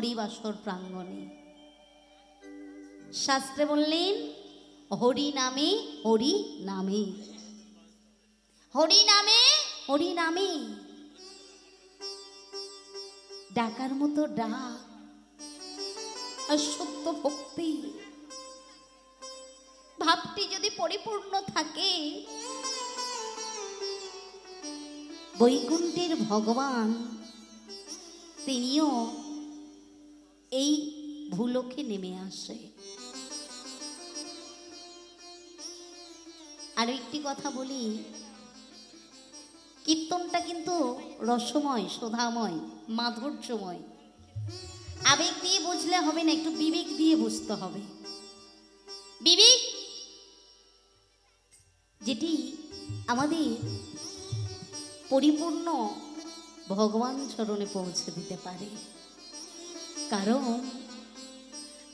হরিবাসর প্রাঙ্গণে। শাস্ত্রে বললেন হরি নামে হরি নামে, হরি নামে হরি নামে, ডাকার মতো ডাক আর সত্য ভক্তি ভাবটি যদি পরিপূর্ণ থাকে, বৈকুণ্ঠের ভগবান তিনিও এই ভূলোকে নেমে আসে। আর একটি কথা বলি, কীর্তনটা কিন্তু রসময়, শোধাময়, মাধুর্যময়। আবেগ দিয়ে বুঝলে হবে না, একটু বিবেক দিয়ে বুঝতে হবে। বিবেক যেটি আমাদের পরিপূর্ণ ভগবান চরণে পৌঁছে দিতে পারে। কারণ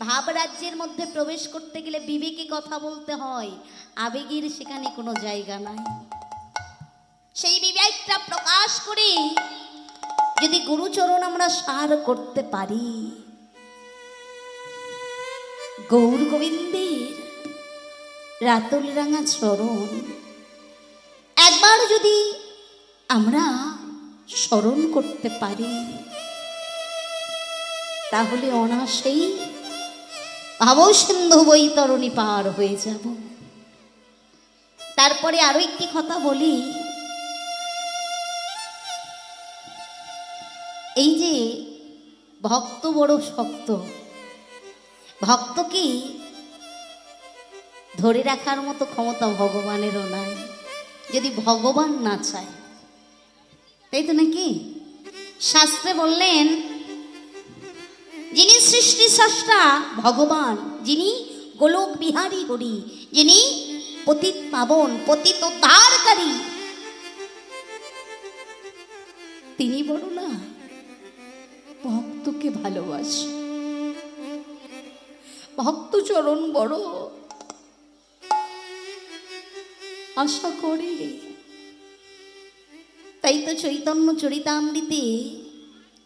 ভাবরাজ্যের মধ্যে প্রবেশ করতে গেলে বিবেকে কথা বলতে হয়, আবেগের সেখানে কোনো জায়গা নাই। সেই বিবেকটা প্রকাশ করে যদি গুরুচরণ আমরা সার করতে পারি, গৌর গোবিন্দের রাতুল রাঙা চরণ একবার যদি আমরা স্মরণ করতে পারি, তাহলে অনায়াসেই ভাবসিন্ধু বৈতরণী পার হয়ে যাব। তারপরে আরো একটি কথা বলি, এই যে ভক্ত বড় শক্ত, ভক্তকে ধরে রাখার মতো ক্ষমতা ভগবানেরও নাই, যদি ভগবান না চায়, তাই তো নাকি? শাস্ত্রে বললেন যিনি সৃষ্টি স্রষ্টা ভগবান, যিনি গোলক বিহারী হরি, যিনি পতিত পাবন পতিত উদ্ধারকারী, তিনি বড় না ভক্তকে ভালোবাসে, ভক্ত চরণ বড় আশা করে। তাই তো চৈতন্য চরিতামৃতে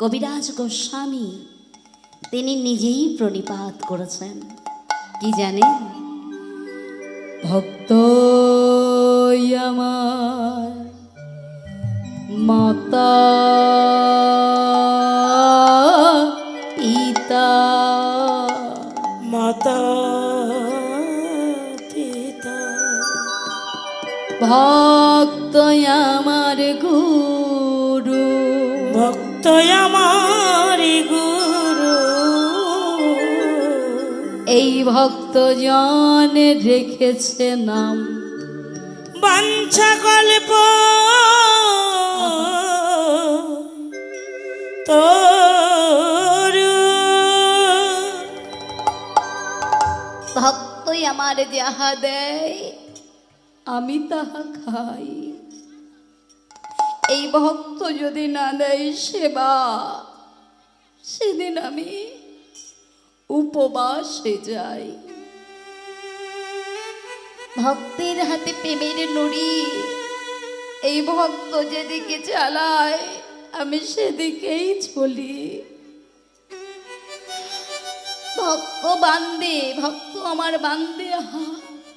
কবিরাজ গোস্বামী তিনি নিজেই প্রণিপাত করেছেন, কি জানেন? ভক্ত আমার মাতা পিতা, মাতা পিতা, ভক্ত আমার গুরু, ভক্ত আমার গুরু, এই ভক্ত জন রেখেছে নাম বাঞ্ছা কল্প তোর। ভক্তই আমার যাহা দেয় আমি তাহা খাই, এই ভক্ত যদি না দেয় সেবা, সেদিন আমি উপবাসে যাই। ভক্তের হাতে প্রেমের নড়ি, এই ভক্ত যেদিকে চালায় আমি সেদিকেই চলি। ভক্ত বান্দে, ভক্ত আমার বান্দে আহা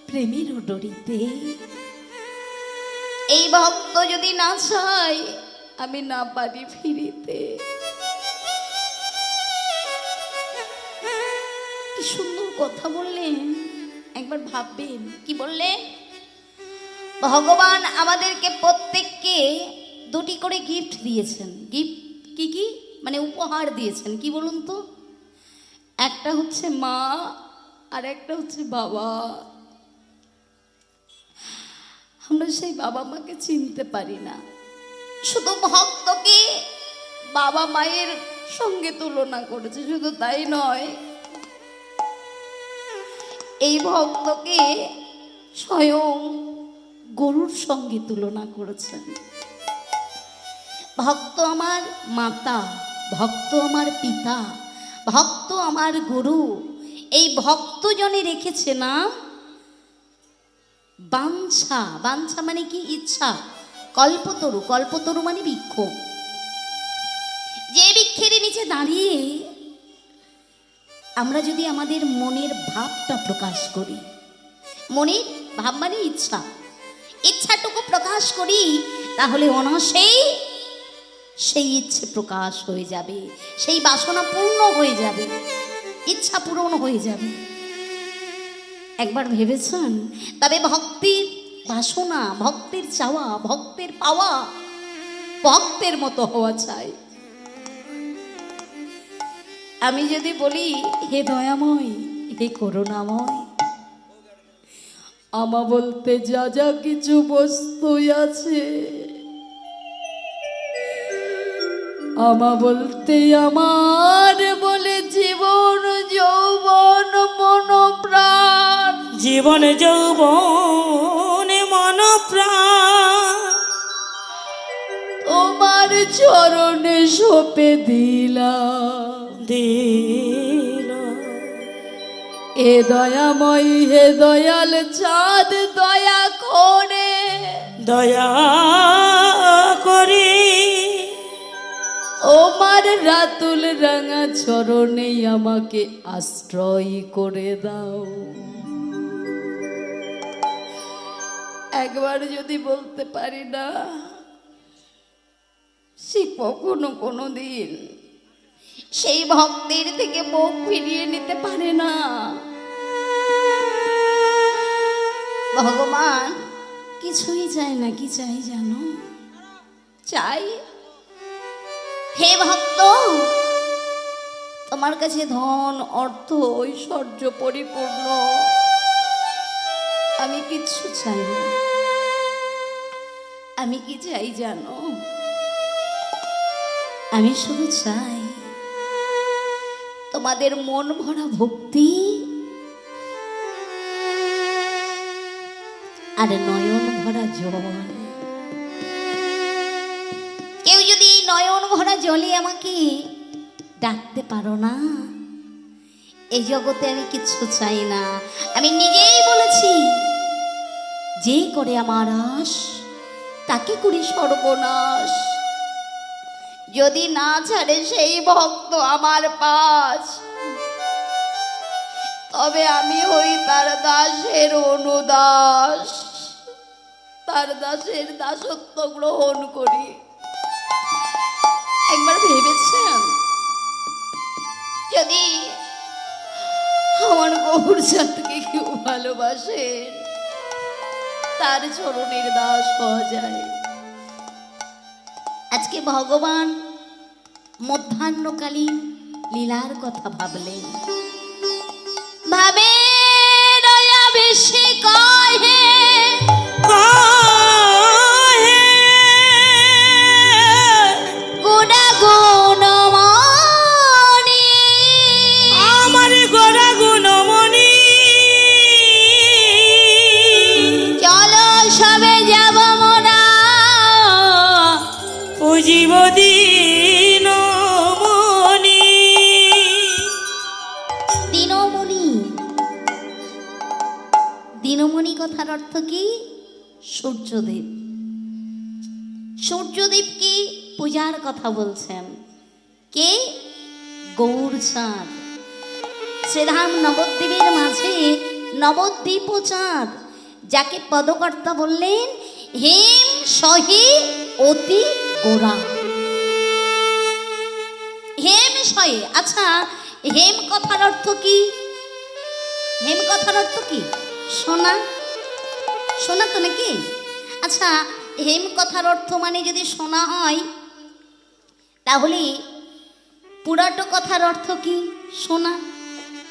প্রেমের ডরিতে, এই ভক্ত যদি না চায় আমি না পারি ফিরিতে। কি সুন্দর কথা বললেন, একবার ভাববেন। কি বললেন? ভগবান আমাদেরকে প্রত্যেককে দুটি করে গিফট দিয়েছেন। গিফট কি কি? মানে উপহার দিয়েছেন। কি বলুন তো? একটা হচ্ছে মা আর একটা হচ্ছে বাবা। আমরা সেই বাবা মাকে চিনতে পারি না, শুধু ভক্তকে বাবা মায়ের সঙ্গে তুলনা করেছে। শুধু তাই নয়, এই ভক্তকে স্বয়ং গরুর সঙ্গে তুলনা করেছেন। ভক্ত আমার মাতা, ভক্ত আমার পিতা, ভক্ত আমার গুরু। এই ভক্তজনে রেখেছে নাম বাঞ্ছা। বাঞ্ছা মানে কি? ইচ্ছা। কল্পতরু, কল্পতরু মানে বৃক্ষ। যে বৃক্ষের নিচে দাঁড়িয়ে আমরা যদি আমাদের মনের ভাবটা প্রকাশ করি, মনের ভাব মানে ইচ্ছা, ইচ্ছাটুকু প্রকাশ করি, তাহলে অনায়াসেই সেই ইচ্ছে প্রকাশ হয়ে যাবে, সেই বাসনা পূর্ণ হয়ে যাবে, ইচ্ছা পূরণ হয়ে যাবে। একবার ভেবেছেন? তবে ভক্তির বাসনা, ভক্তের চাওয়া, ভক্তের পাওয়া ভক্তের মতো হওয়া চাই। আমি যদি বলি হে দয়াময়, হে করুণাময়, আমা বলতে যা যা কিছু বস্তুই আছে, আমা বলতে আমার বলে জীবন যৌবন মন প্রাণ, জীবন যৌবন মন প্রাণ তোমার চরণে সঁপে দিলাম। দিল এ দয়াময়, হে দয়াল চাঁদ, দয়া করে দয়া করে তোমার রাতুল রাঙা চরণে আমাকে আশ্রয় করে দাও। একবার যদি বলতে পারি না, সে কখনো কোনো দিন সেই ভক্তের থেকে মুখ ফিরিয়ে নিতে পারে না। ভগবান কিছুই চায় না, কি চাই জানো? চাই হে ভক্ত, তোমার কাছে ধন, অর্থ, ঐশ্বর্য পরিপূর্ণ, আমি কিচ্ছু চাই না। আমি কি চাই জানো? আমি শুধু চাই তোমাদের মন ভরা ভক্তি আর নয়ন ভরা জল। কেউ যদি এই নয়ন ভরা জলে আমাকে ডাকতে পারো না, এই জগতে আমি কিচ্ছু চাই না। আমি নিজেই বলেছি, যে করে আমার আশ তাকে করি সর্বনাশ। যদি না ছাড়ে সেই ভক্ত আমার পাশ, তবে আমি হই তার দাসের অনুদাস, তার দাসের দাসত্ব গ্রহণ করি। একবার ভেবেছেন, যদি আমার গৌরচাঁদকে কেউ ভালোবাসেন, তার চরণের দাস হওয়া যায়। আজকে ভগবান মধ্যাহ্নকালীন লীলার কথা ভাবলেন, ভাবে দয়া বেশি কহে গুণা গুণমণি, আমার গোরা গুণমণি, চলো সবে যাব মোরা পুজিব দিনমণি। দিনমণি, দিনমণি কথার অর্থ কি? সূর্যদেব। সূর্যদেব কি পূজার কথা বলছেন। কে? গৌরচাঁদ। শ্রীধাম নবদ্বীপের মাঝে নবদ্বীপ চাঁদ, যাকে পদকর্তা বললেন হেম সহে অতি গোরা। হেম সয়ে, আচ্ছা হেম কথার অর্থ কি? হেম কথার অর্থ কি? সোনা। সোনা তো নাকি? আচ্ছা হেম কথার অর্থ মানে যদি সোনা হয়, তাহলে পুরাটো কথার অর্থ কি? সোনা।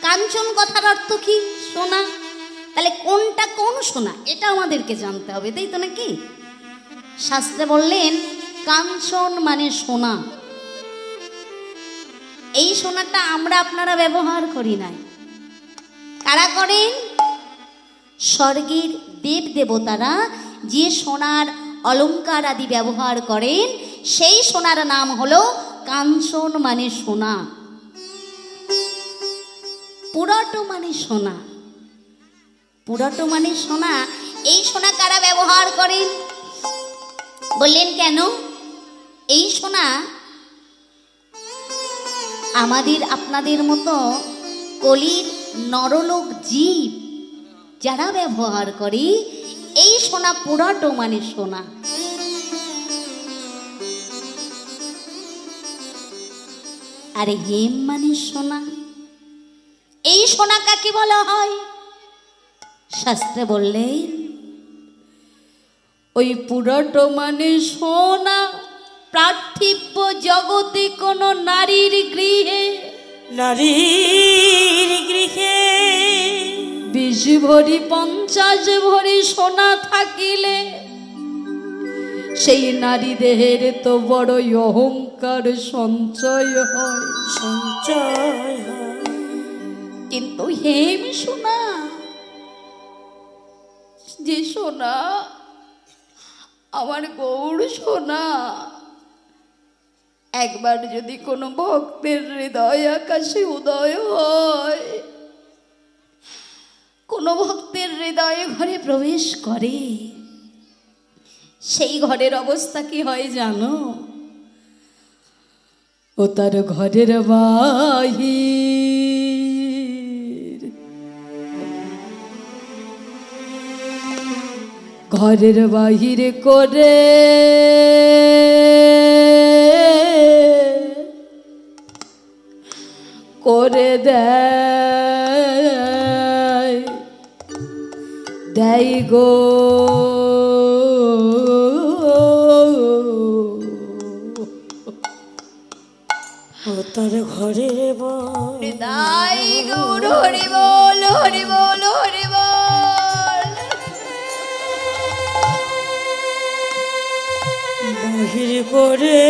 কাঞ্চন কথার অর্থ কি? সোনা। তাহলে কোনটা কোন সোনা, এটা আমাদেরকে জানতে হবে, তাই তো নাকি? শাস্ত্রে বললেন কাঞ্চন মানে সোনা। এই সোনাটা আমরা আপনারা ব্যবহার করি নাই। কারা করেন? স্বর্গের দেব দেবতারা যে সোনার অলংকার আদি ব্যবহার করেন, সেই সোনার নাম হলো কাঞ্চন মানে সোনা। পুরাটো মানে সোনা। পুরাটো মানে সোনা। এই সোনা কারা ব্যবহার করেন? বললেন কেন? এই সোনা আমাদের আপনাদের মতো কলির নরলোক জীব যারা ব্যবহার করে এই সোনা পুরাটো মানে সোনা। আরে হেম মানে সোনা। এই সোনা কাকে বলা হয়? শাস্ত্রে বললেন ওই পুরাটো মানে সোনা পার্থিব জগতে কোন নারীর গৃহে, নারীর গৃহে 20 ভরি 50 ভরি সোনা থাকিলে সেই নারী দেহের তো বড়ই অহংকার সঞ্চয় হয়, সঞ্চয় হয়। কিন্তু হেম সোনা, যে সোনা আমার গৌর সোনা, একবার যদি কোনো ভক্তের হৃদয় আকাশে উদয় হয়, কোনো ভক্তের হৃদয়ে ঘরে প্রবেশ করে, সেই ঘরের অবস্থা কি হয় জানো? ও তার ঘরের বাহির, ঘরের বাহিরে করে করে দেয় দেয় গো ও তার ঘরের হৃদয় গৌর হরি বল হরি বল হরি বল। বাহির করে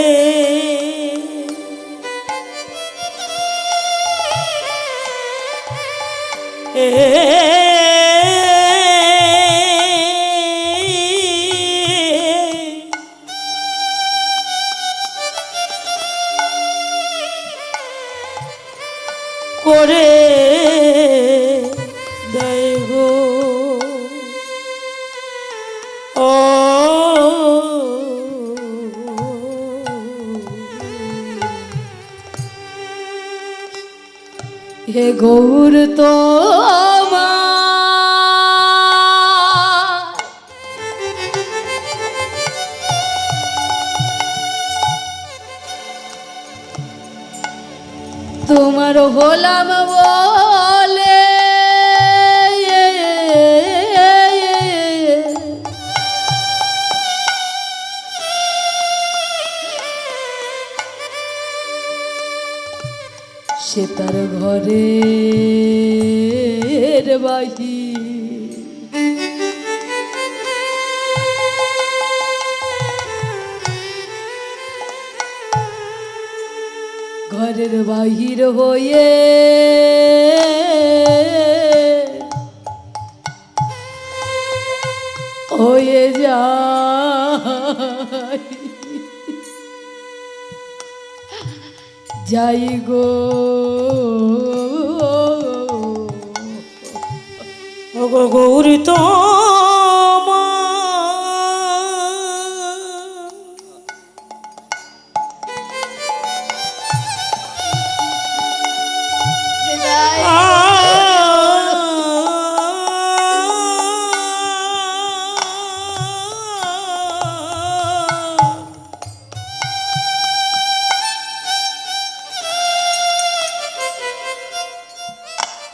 করে দেয় গো ও হে গৌর তো তোমার হলাম বলে সে তার ঘরের বাহির, ঘরের বাহির হয়ে হয়ে যায় যাই গো গৌরী তো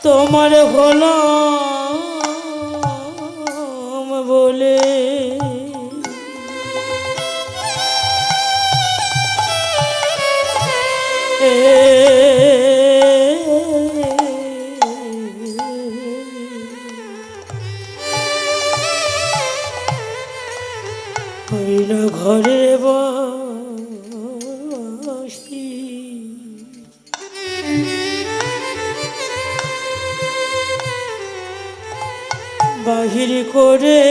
তোমার হলাম বলে হইল ঘরে বাসি বাহির করে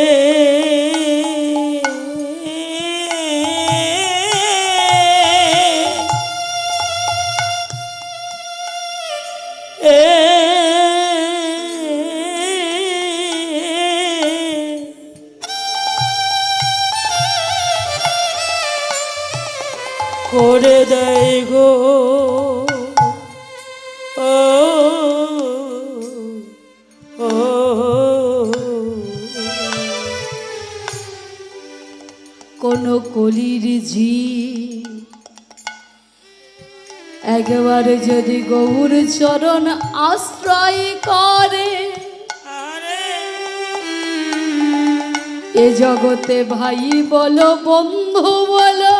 করে দেয় গো ও কোন কলির ঝি একবারে যদি গৌর চরণ আশ্রয় করে এ জগতে ভাই বলো বন্ধু বলো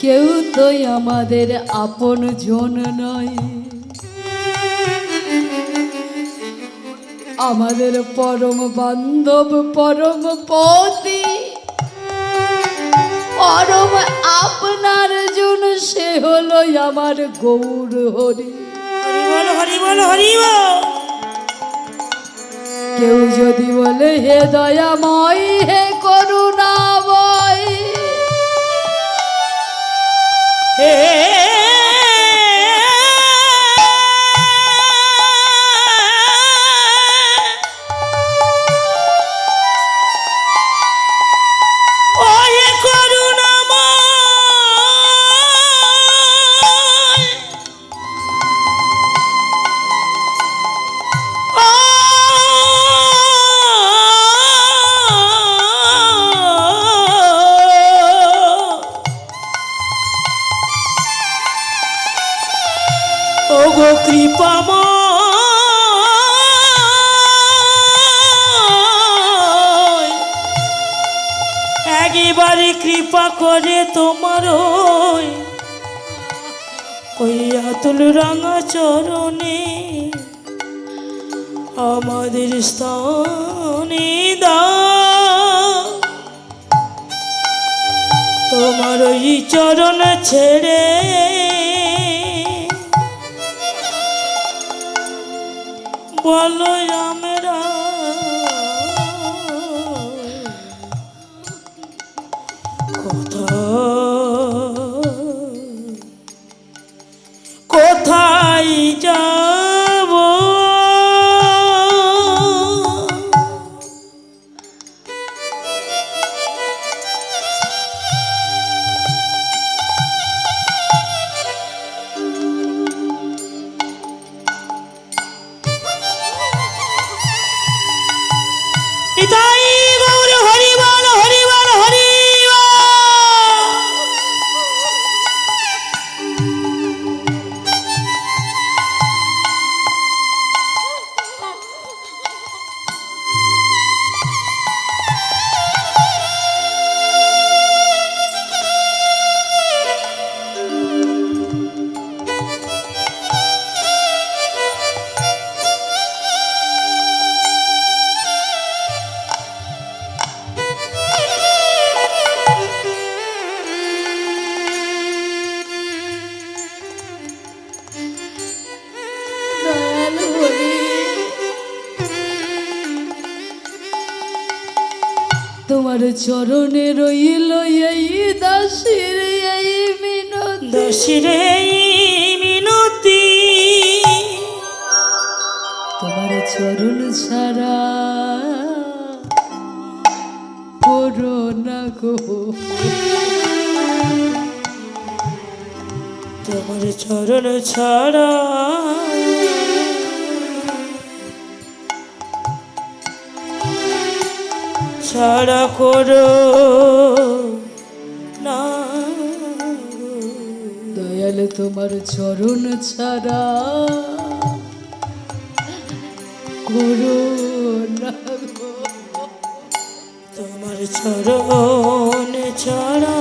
কেউ তো আমাদের আপন জন নয় আমাদের পরম বান্ধব পরম পতি পরম আপনার জন সে হলো আমার গৌর হরি হরি বল হরি বল হরি বল। কেউ যদি বলে হে দয়াময় হে করুণাময় হে ওগো কৃপাময় একেবারে কৃপা করে তোমার ওই আতুল রাঙা চরণে আমাদের স্থানে দাও তোমার ওই চরণ ছেড়ে বলো আমরা কোথায় যাব নিতাই গৌর হরি বল হরি বল হরি বল। দয়ালু হরি তোমার চরণে রইল এই দাসীর এই মিনতি দশরে মিনতি তোমার চরণ ছাড়া করো না গো তোমার চরণ ছাড়া ছাড়া করো না দয়াল তোমার চরণ ছাড়া করো না গো তোমার চরণ ছাড়া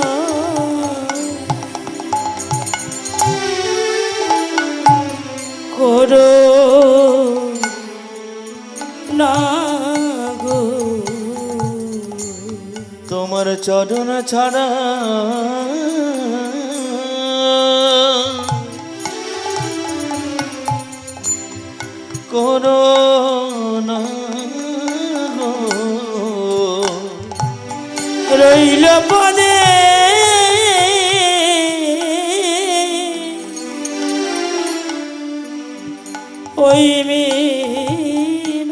করো না গো তোমার চরণ ছাড়া করো না গো। রইল পদে ওই মিনতি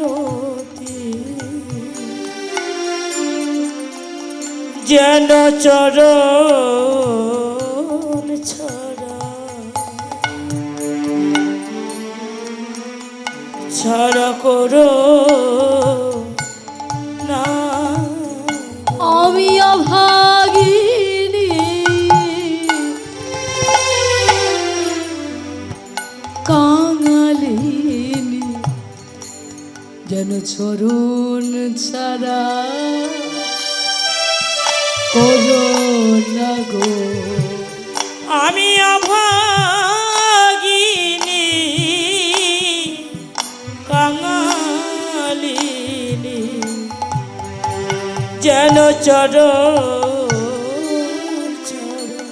যেন চরণ ছাড়া ছাড়া করো না। আমি অভাগিনী কাঙালিনী যেন চরণ ছাড়া করো না গো। আমি অভাগিনী কাঙালিনী যেন চরণ ছাড়া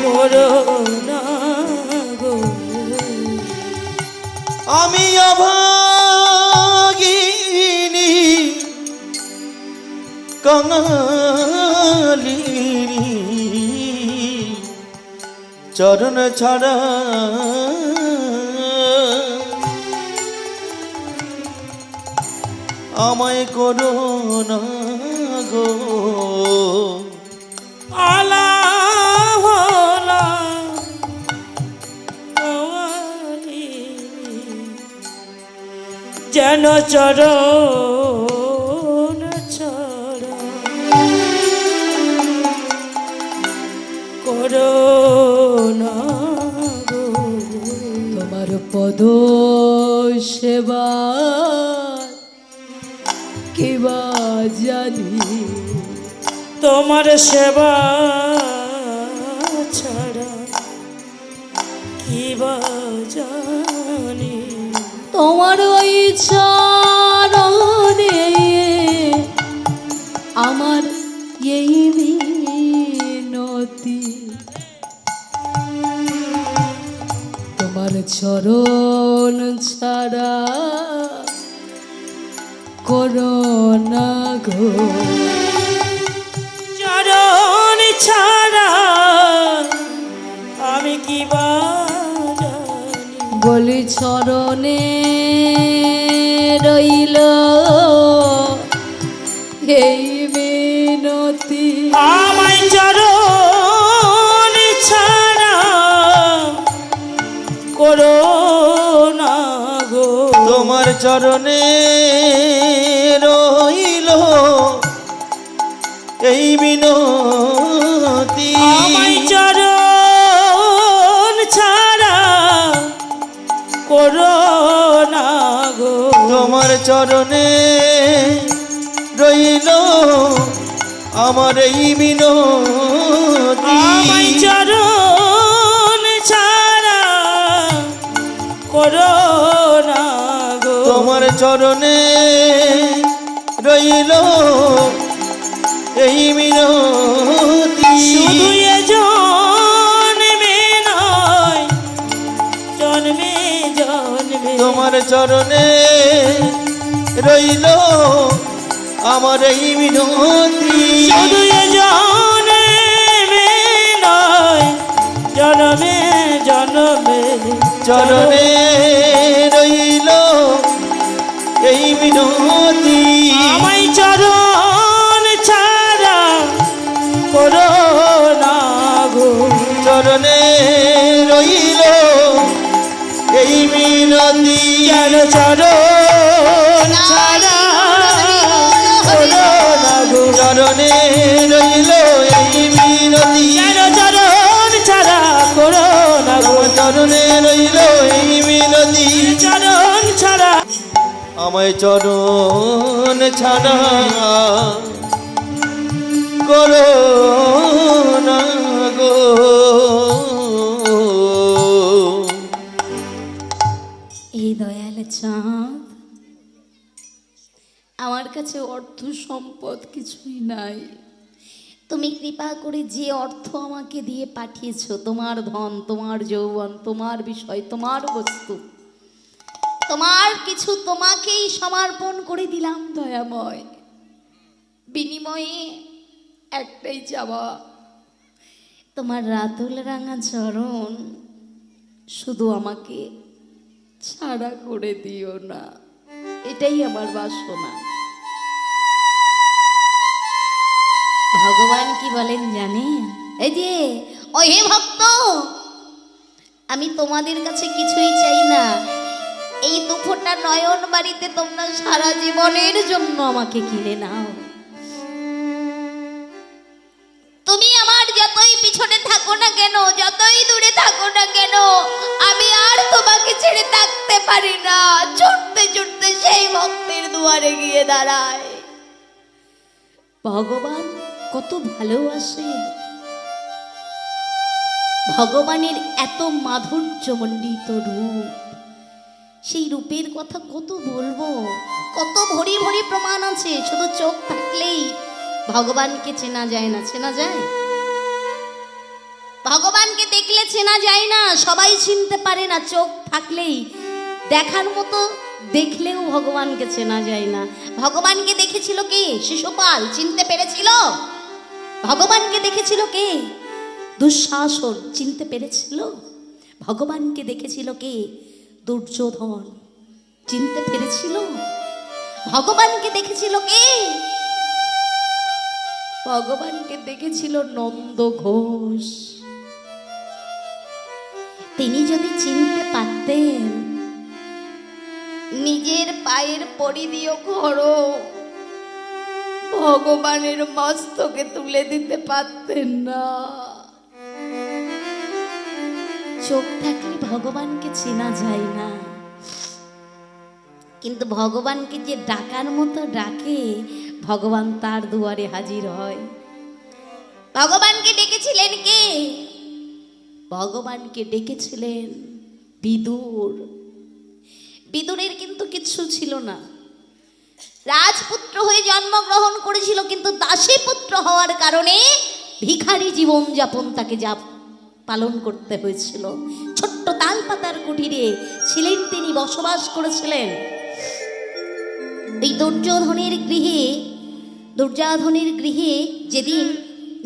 করো না গো। আমি অভাগিনী কাঙালিনী চরণ ছাড়া আমায় করো না গো। আলা হলা কাঙালিনী যেন চরণ ছাড়া করো না গো। তোমার পদ সেবা কিবা জানি তোমার সেবা ছাড়া কি বা জানি। তোমার ওই চরণে আমার এই মিনতি, তোমার চরণ ছাড়া করো না গো। চরণ ছাড়া আমি কি বা জানি। বলি চরণে রইল এই মিনতি, আমায় চরণ ছাড়া করো না গো। তোমার চরণে রইল এই মিনতি। আমায় চরণ ছাড়া করো না গো। তোমার চরণে রইল আমার এই মিনতি। আমায় চরণ ছাড়া করো না গো। তোমার চরণে রইল এই মিনতি। শুধু এ জন্মে নয় জন্মে জন্মে তোমার চরণে রইল আমার এই মিনতি। শুধু এ জন্মে নয় জন্মে জন্মে চরণে রইল এই মিনতি। আমায় চরণ ছাড়া করো না গো। চরণে রইল এই মিনতি। যেন চরণ ছাড়া করো না গো। চরণে রইল এই মিনতি। যেন চরণ ছাড়া করো না গো। আমার চরণে রইল এই মিনতি। চরণ ছাড়া আমায় চরণ ছাড়া করো না গো। এই দয়াল চাঁদ, আমার কাছে অর্থ সম্পদ কিছুই নাই। তুমি কৃপা করে যে অর্থ আমাকে দিয়ে পাঠিয়েছো, তোমার ধন, তোমার যৌবন, তোমার বিষয়, তোমার বস্তু, তোমার কিছু তোমাকেই সমর্পণ করে দিলাম দয়াময়। বিনিময়ে একটাই চাওয়া, তোমার রাতুল রাঙা চরণ শুধু আমাকে ছাড়া করে দিও না, এটাই আমার বাসনা। ভগবান কি বলেন জানেন? এই যে ও হে ভক্ত, আমি তোমাদের কাছে কিছুই চাই না, এই দুফোঁটা নয়ন বাড়িতে তোমরা সারা জীবনের জন্য আমাকে কিনে নাও। তুমি আমার যতই পিছনে থাকো না কেন, যতই দূরে থাকো না কেন, আমি আর তোমাকে ছেড়ে থাকতে পারি না। ছুটতে ছুটতে সেই ভক্তের দুয়ারে গিয়ে দাঁড়ায়। ভগবান কত ভালোবাসে, ভগবানের এত মাধুর্যমণ্ডিত রূপ, সেই রূপের কথা কত বলবো, কত ভরি ভরি প্রমাণ আছে। শুধু চোখ থাকলেই ভগবানকে চেনা যায় না। চেনা যায়? ভগবানকে দেখলে চেনা যায় না, সবাই চিনতে পারে না। চোখ থাকলেই দেখার মতো দেখলেও ভগবানকে চেনা যায় না। ভগবানকে দেখেছিল কে? শিশুপাল চিনতে পেরেছিল? ভগবানকে দেখেছিল কে? দুঃশাসন চিনতে পেরেছিল? ভগবানকে দেখেছিল কে? দুর্যোধন চিনতে পেরেছিল? ভগবানকে দেখেছিল কে? ভগবানকে দেখেছিল নন্দ ঘোষ। তিনি যদি চিনতে পারতেন, নিজের পায়ের পরি দিয়েও ঘরো ভগবানের মস্তকে তুলে দিতে পারতেন না। চোখ থাকলে ভগবানকে চেনা যায় না, কিন্তু ভগবানকে যে ডাকার মতো ডাকে, ভগবান তার দুয়ারে হাজির হয়। ভগবানকে ডেকেছিলেন কে? ভগবানকে ডেকেছিলেন বিদুর। বিদুরের কিন্তু কিচ্ছু ছিল না, রাজপুত্র হয়ে জন্মগ্রহণ করেছিল, কিন্তু দাসী পুত্র হওয়ার কারণে ভিখারি জীবন যাপন তাকে পালন করতে হয়েছিল। ছোট্ট তালপাতার কুঠিরে ছিলেন তিনি, বসবাস করেছিলেন। এই দুর্যোধনের গৃহে যেদিন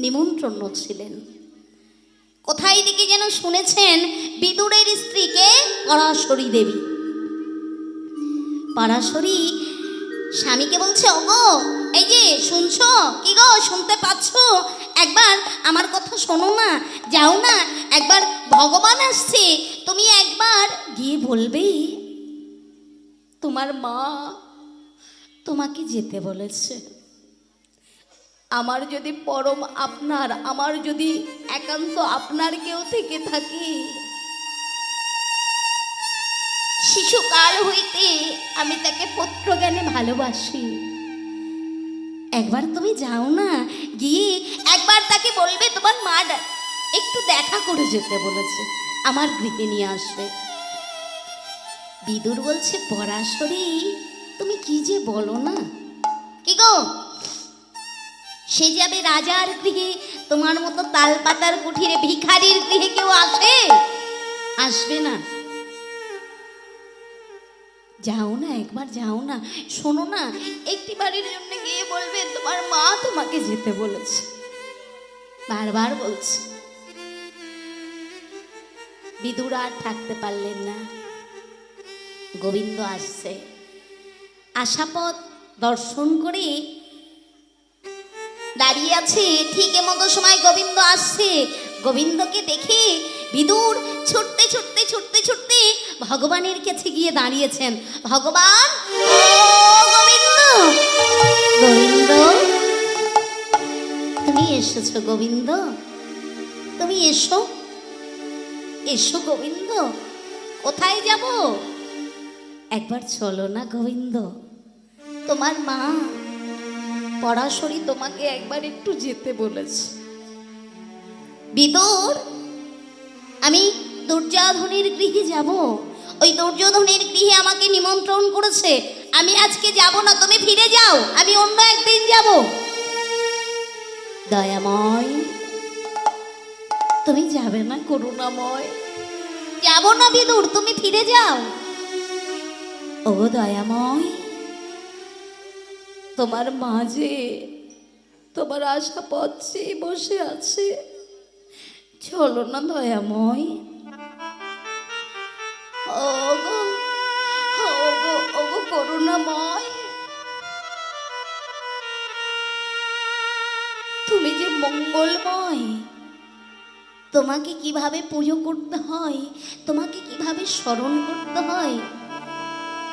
নিমন্ত্রণ ছিলেন, কোথায় দিকে যেন শুনেছেন বিদুরের স্ত্রীকে পরাশরী দেবী। পরাশরী স্বামীকে বলছে, ওগো এই যে শুনছো, কি গো শুনতে পাচ্ছ? একবার আমার কথা শোনো না, যাও না, একবার ভগবান আসছে, তুমি একবার গিয়ে বলবে তোমার মা তোমাকে যেতে বলেছে। আমার যদি পরম আপনার, আমার যদি একান্ত আপনার কেউ থেকে থাকে, শিশুকাল হইতে আমি তাকে পুত্রজ্ঞানে ভালোবাসি, একবার তুমি যাও না, গিয়ে একবার তাকে বলবে তোমার মা একটু দেখা করে যেতে বলেছে, আমার গৃহে নিয়ে আসবে। বিদুর বলছে, পরাশরী তুমি কি যে বলো না, কি গো সে যাবে রাজার গৃহে? তোমার মতো তাল পাতার কুঠিরে ভিখারির গৃহে কেউ আসে? আসবে না। যাও না, একবার যাও না, শোনো না, একটি বাড়ির জন্য গিয়ে বলবে তোমার মা তোমাকে যেতে বলেছে। বারবার বলছে। বিদুর আর থাকতে পারলেন না। গোবিন্দ আসছে, আশাপথ দর্শন করে দাঁড়িয়ে আছে। ঠিক এমতো সময় গোবিন্দ আসছে। গোবিন্দকে দেখে বিদুর ছুটতে ছুটতে ছুটতে ছুটতে ভগবানের কাছে গিয়ে দাঁড়িয়েছেন। ভগবান, ও গোবিন্দ, গোবিন্দ তুমি এসেছো? গোবিন্দ তুমি এসো, এসো গোবিন্দ। কোথায় যাব? একবার চলো না গোবিন্দ, তোমার মা পরাশরী তোমাকে একবার একটু যেতে বলেছে। বিদুর, আমি দুর্যোধনের গৃহে যাব, ওই দুর্যোধনের গৃহে আমাকে নিমন্ত্রণ করেছে, আমি আজকে যাব না, তুমি ফিরে যাও, আমি অন্য একদিন যাব। দয়াময় তুমি যাবে না? করুণাময়, যাব না বিদুর, তুমি ফিরে যাও। ও দয়াময়, তোমার মাঝে তোমার আশা পথে বসে আছে, চলো না দয়াময়। ওগো ওগো ওগো করুণাময়, তুমি যে মঙ্গলময়, তোমাকে কিভাবে পুজো করতে হয়, তোমাকে কিভাবে স্মরণ করতে হয়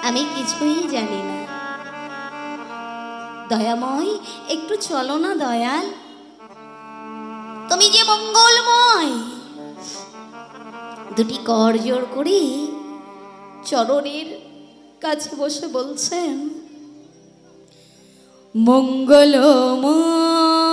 আমি কিছুই জানি না। দয়াময় একটু চলো না দয়াল, তুমি যে মঙ্গলময়। দুটি কর জোর করে চরণের কাছে বসে বলছেন, মঙ্গলময়